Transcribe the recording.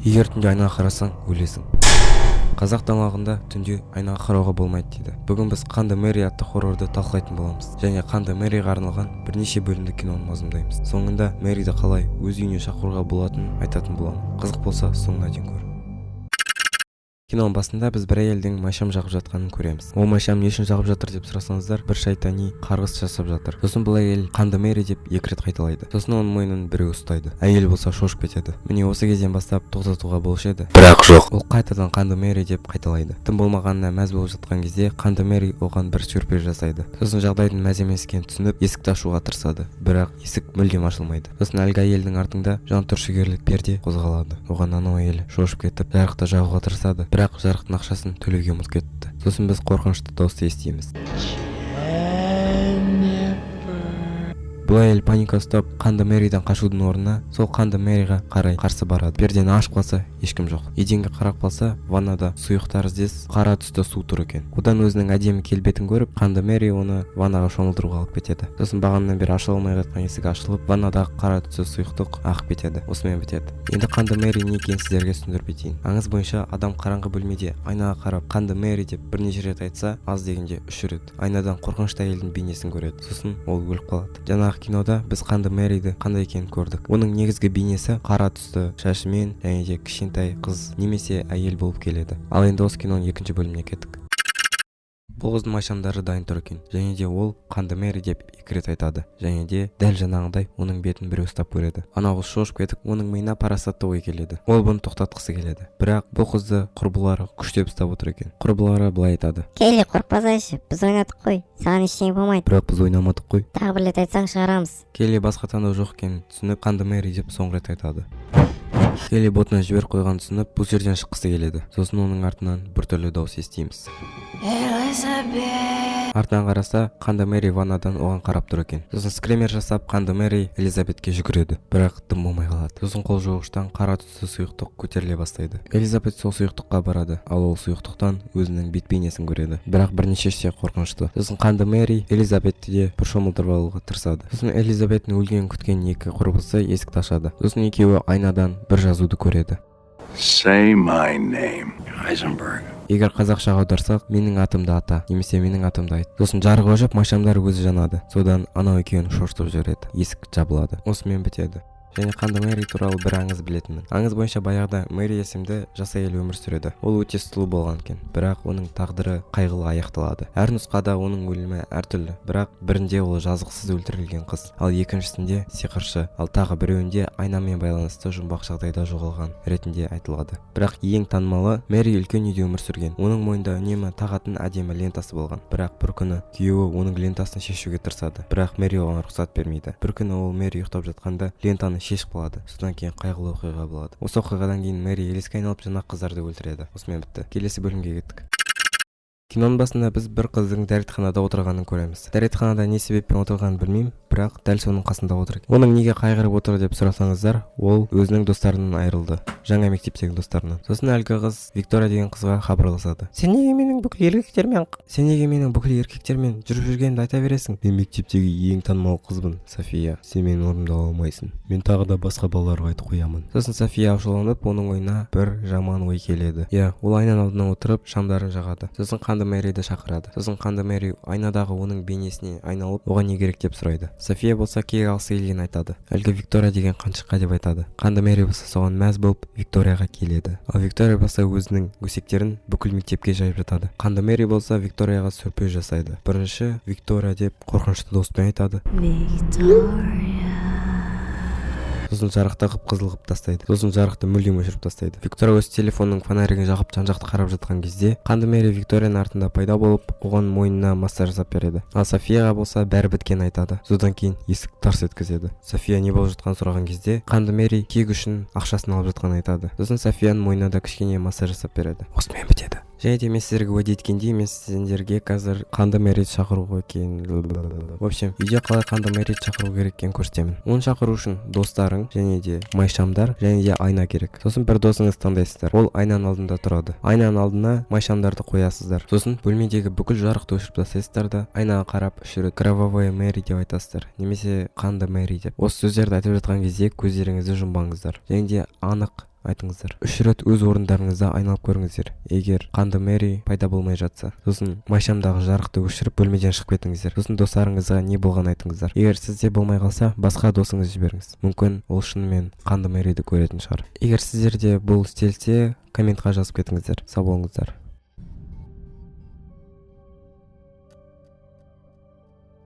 Егер түнде айнаға қарасаң, өлесің. Қазақ далағында түнде айнаға қарауға болмайды дейді. Бүгін біз Қанды Мэри атты хоррорды талқылайтын боламыз. Және Қанды Мэриге арналған бірнеше бөлімді киноны мазмұндаймыз. Соңында Мэриді қалай өз үйіне шақыруға болатынын айтатын боламын. Қызық болса, соңына дейін көр. Киноның басында біз бір әйелдің майшам жағып жатқанын көреміз. Ол майшам не үшін жағып жатыр деп сұрасаңыздар, бір шайтани қарғыс жасап жатыр. Сосын бұл әйел Қанды Мэри деп 2 рет қайталайды. Сосын оның мойнын біреу ұстайды. Әйел болса шошып кетеді. Міне осы кезден бастап тоқтатуға болушы еді. Бірақ жоқ. Ол қайтадан Қанды Мэри деп қайталайды. Тым болмағанына мәз болып жатқан кезде Қанды Мэри оған бір сюрприз жасайды. Сосын жағдайдың мәз емес екенін түсініп, есікті ашуға тырысады. Бірақ есік мүлдем ашылмайды. Сосын әлгі әйелдің артында жантүршігерлік перде қозғалады. Оған анау әйел шошып кетіп, жарықты жағуға тырысады. Бірақ жарықтың ақшасын төлеуге ұмытып кетті. Сосын біз қорқынышты дауысты естиміз. Бұл әйел паника ұстап, Қанды Мэриден қашудың орнына сол Қанды Мэриге қарай қарсы барады. Пердені ашып қалса, ешкім жоқ. Еденге қарап қалса, ваннада сұйық тәріздес қара түсті су тұр екен. Одан өзінің әдемі келбетін көріп, Қанды Мэри оны ваннаға шомылдыруға алып кетеді. Сосын бағанадан бері ашыла алмай жатқан есік ашылып, ваннадағы қара түсті сұйықтық ағып кетеді. Осымен бітеді. Енді Қанды Мэри не екенін сіздерге түсіндіріп кетейін. Аңыз бойынша адам қараңғы бөлмеде айнаға қарап Қанды Мэри деп бірнеше рет айтса, аз дегенде 3 рет айнадан қорқынышты әйелдің бейнесін көреді. Сосын ол өліп қалады. Жаңағы кинода біз Қанды Мэриді қандай екенін көрдік. Оның негізгі бейнесі қара түсті шашымен және де кішкентай қыз немесе әйел болып келеді. Ал енді осы киноның 2-ші бөліміне кеттік. Бұл қыздың майшамдары дайын тұр екен. Және де ол Қанды Мэри деп 2 рет айтады. Және де дәл жаңағындай оның бетін біреу ұстап көреді. Анау қыз шошып кетіп, оның миына парасатты ой келеді. Ол бұны тоқтатқысы келеді. Бірақ бұл қызды құрбылары күштеп ұстап отыр екен. Құрбылары былай айтады: Келли, қорықпасайшы, біз ойнадық қой, саған ештеңе болмайды. Бірақ біз ойнамадық қой. Тағы бір рет айтсаң шығарамыз. Келли басқа таңдау жоқ екенін түсініп, Қанды Мэри деп соңғы рет айтады. Келли ботына жіберіп қойғанын түсініп, бұл жерден шыққысы келеді. Сосын оның артынан біртүрлі дауыс естиміз. Артынан қараса, Қанды Мэри ваннадан оған қарап тұр екен. Сосын скример жасап, Қанды Мэри Элизабетке жүгіреді. Бірақ дым болмай қалады. Сосын қол жуғыштан қара түсті сұйықтық көтеріле бастайды. Элизабет сол сұйықтыққа барады, ал ол сұйықтықтан өзінің бет бейнесін көреді. Бірақ бірнеше есе қорқынышты. Сосын Қанды Мэри Элизабетті де бір шомылдырып алуға тырысады. Сосын Элизабеттің өлгенін күткен 2 құрбысы есікті ашады. Сосын екеуі айнадан бір жазуды көреді. Say my name, Heisenberg. Егер қазақшаға аударсақ, менің атымды ата, немесе менің атымды айт. Сосын жарық өшіп, майшамдар өзі жанады. Содан анау екеуін шошытып жібереді. Есік жабылады. Осымен бітеді. Және Қанды Мэри туралы бір аңыз білетінмін. Аңыз бойынша баяғыда Мэри есімді жас әйел өмір сүреді. Ол өте сұлу болған екен, бірақ оның тағдыры қайғылы аяқталады. Әр нұсқада оның өлімі әртүрлі, бірақ бірінде ол жазықсыз өлтірілген қыз, ал екіншісінде сиқыршы, ал тағы біреуінде айнамен байланысты жұмбақ жағдайда жоғалған ретінде айтылады. Бірақ ең танымалы, Мэри үлкен үйде өмір сүрген. Оның мойнында үнемі тағатын әдемі лентасы болған. Бірақ бір күні күйеуі оның лентасын шешуге тырысады, бірақ Мэри оған рұқсат бермейді. Бір күні ол Мэри ұйықтап жатқанда лентаны шешіп қалады. Содан кейін қайғылы оқиға болады. Осы оқиғадан кейін Мэри елеске айналып жаңа қыздарды өлтіреді. Осымен бітті. Келесі бөлімге кеттік. Киноның басында біз бір қыздың дәретханада отырғанын көреміз. Дәретханада не себеппен отырғанын білмеймін, бірақ дәл соның қасында отыр екен. Оның неге қайғырып отыр деп сұрасаңыздар, ол өзінің достарынан айырылды. Жаңа мектептегі достарынан. Сосын әлгі қыз Виктория деген қызға хабарласады. Сен неге менің бүкіл еркектермен жүріп жүргенімді айта бересің? Мен мектептегі ең танымал қызбын, София. Сен менің орнымды ала алмайсың. Мен тағы да басқа балаларға айтып қоямын. Сосын София ашуланып, оның ойына бір жаман ой келеді. Ол айнаның алдына отырып шамдарын жағады. Сосын Қанды Мэриді шақырады. Сосын Қанды Мэри айнадағы оның бейнесіне айналып, оған не керек деп сұрайды. София болса кек алғысы келгенін айтады. Әлгі Виктория деген қаншыққа деп айтады. Қанды Мэри болса соған мәз болып Викторияға келеді. Ал Виктория болса өзінің өсектерін бүкіл мектепке жайып жатады. Қанды Мэри болса Викторияға сюрприз жасайды. Бірінші Виктория деп қорқынышты доспен айтады. Сосын жарықты қып-қызыл қылып тастайды. Сосын жарықты мүлдем өшіріп тастайды. Виктория өз телефонның фонаригін жағып жан-жақты қарап жатқан кезде Қанды Мэри Викторияның артында пайда болып, оған мойнына массаж жасап береді. Ал Софияға болса бәрі біткенін айтады. Содан кейін есік тарс еткізеді. София не болып жатқанын сұраған кезде Қанды Мэри кек үшін ақшасын алып жатқанын айтады. Сосын Софияның мойнына да кішкене массаж жасап береді. Осымен бітеді. Және де мен сіздерге уәде еткендей, мен сіздерге қазір Қанды Мэриді шақыруға екен. В общем, үйде қалай Қанды Мэриді шақыру керек екенін көрсетемін. Оны шақыру үшін достарың және де майшамдар және де айна керек. Сосын бір досыңыз таңдайсыздар. Ол айнаның алдында тұрады. Айнаның алдына майшамдарды қоясыздар. Сосын бөлмедегі бүкіл жарықты өшіріп тастайсыздар да айнаға қарап 3 рет Кровавая Мэри деп айтасыздар. Немесе Қанды Мэри деп. Осы сөздерді айтып жатқан кезде көздеріңізді жұмбаңыздар. Және де анық айтыңыздар. 3 рет өз орындарыңызда айналып көріңіздер. Егер Канды Мэри пайда болмай жатса, сосын майшамдағы жарықты өшіріп бөлмеден шығып кетіңіздер. Сосын достарыңызға не болған айтыңыздар. Егер сізде болмай қалса, басқа досыңыз жіберіңіз. Мүмкін ол шынымен Канды Мэриді көретін шығар. Егер сіздерде бұл істелсе, комментқа жазып кетіңіздер. Сау болыңыздар.